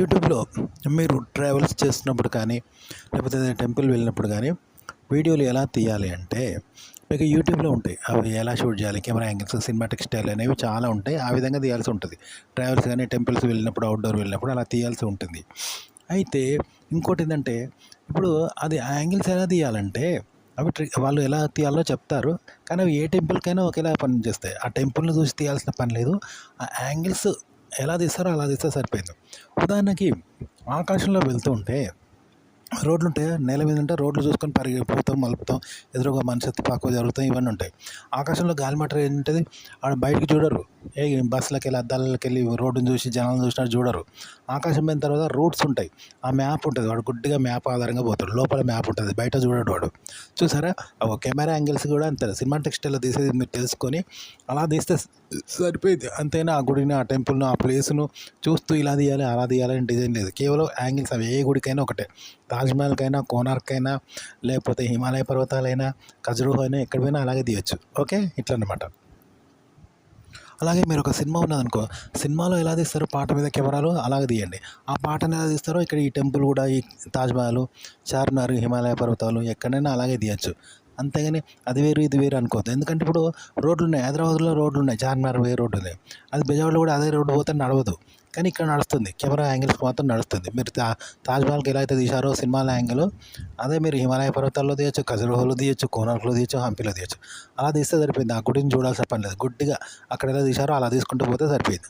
యూట్యూబ్లో మీరు ట్రావెల్స్ చేస్తున్నప్పుడు కానీ లేకపోతే టెంపుల్ వెళ్ళినప్పుడు కానీ వీడియోలు ఎలా తీయాలి అంటే మీకు యూట్యూబ్లో ఉంటాయి. అవి ఎలా షూట్ చేయాలి, కెమెరా యాంగిల్స్, సినిమాటిక్ స్టైల్ అనేవి చాలా ఉంటాయి. ఆ విధంగా తీయాల్సి ఉంటుంది. ట్రావెల్స్ కానీ టెంపుల్స్ వెళ్ళినప్పుడు, అవుట్డోర్ వెళ్ళినప్పుడు అలా తీయాల్సి ఉంటుంది. అయితే ఇంకోటి ఏంటంటే ఇప్పుడు అది యాంగిల్స్ ఎలా తీయాలంటే అవి వాళ్ళు ఎలా తీయాలో చెప్తారు. కానీ అవి ఏ టెంపుల్కైనా ఒకేలా పనిచేస్తాయి. ఆ టెంపుల్ని చూసి తీయాల్సిన పని లేదు. ఆ యాంగిల్స్ ఎలా తీస్తారో అలా తీస్తే సరిపోయింది. ఉదాహరణకి ఆకాశంలో వెళ్తూ ఉంటే రోడ్లు ఉంటాయి. నేల మీద ఉంటే రోడ్లు చూసుకొని పరిగెత్తిపోతాం, మలుపుతాం, ఎదురుగా మనిషి తక్కువ జరుగుతాయి, ఇవన్నీ ఉంటాయి. ఆకాశంలో గాలిమటం ఏంటది, ఆడ బయటికి చూడరు. బస్సులకి వెళ్ళి అద్దాలకి వెళ్ళి రోడ్డుని చూసి జనాలను చూసినట్టు చూడరు. ఆకాశం పోయిన తర్వాత రూట్స్ ఉంటాయి. ఆ మ్యాప్ ఉంటుంది. వాడు గుడ్డిగా మ్యాప్ ఆధారంగా పోతాడు. లోపల మ్యాప్ ఉంటుంది, బయట చూడడు వాడు. చూసారా, ఒక కెమెరా యాంగిల్స్ కూడా అంతే. సినిమాటిక్ స్టైల్లో తీసేది మీరు తెలుసుకొని అలా తీస్తే సరిపోయింది. అంతేనా, ఆ గుడిని, ఆ టెంపుల్ను, ఆ ప్లేస్ను చూస్తూ ఇలా తీయాలి అలా తీయాలని డిజైన్ లేదు. కేవలం యాంగిల్స్ అవి ఏ గుడికైనా ఒకటే. తాజ్మహల్కైనా, కోనార్క్ అయినా, లేకపోతే హిమాలయ పర్వతాలైనా, ఖజురహో అయినా, ఎక్కడ పోయినా అలాగే తీయచ్చు. ఓకే, ఇట్లా అనమాట. అలాగే మీరు ఒక సినిమా ఉన్నదనుకో, సినిమాలో ఎలా తీస్తారో పాట మీద కెమెరాలు అలాగే తీయండి. ఆ పాటను ఎలా తీస్తారో ఇక్కడ ఈ టెంపుల్ కూడా, ఈ తాజ్మహల్, చార్మినార్, హిమాలయ పర్వతాలు ఎక్కడైనా అలాగే తీయచ్చు. అంతేగాని అది వేరు ఇది వేరు అనుకోవద్దు. ఎందుకంటే ఇప్పుడు రోడ్లు ఉన్నాయి, హైదరాబాద్లో రోడ్లు ఉన్నాయి, చార్మినార్ పోయే రోడ్డు ఉంది. అది బెజవాడలో కూడా అదే రోడ్డు పోతే నడవదు. కానీ ఇక్కడ నడుస్తుంది, కెమెరా యాంగిల్స్ మాత్రం నడుస్తుంది. మీరు తాజ్మహల్కి ఎలా అయితే తీశారో సినిమాల యాంగిల్, అదే మీరు హిమాలయ పర్వతాల్లో తీయచ్చు, ఖజురహోలో తీయచ్చు, కోనార్క్లో తీయచ్చు, హంపీలో తీయచ్చు. అలా తీస్తే సరిపోయింది. ఆ గుడిని చూడాల్సిన పని లేదు. గుడ్డిగా అక్కడ ఎలా తీశారో అలా తీసుకుంటూ పోతే సరిపోయింది.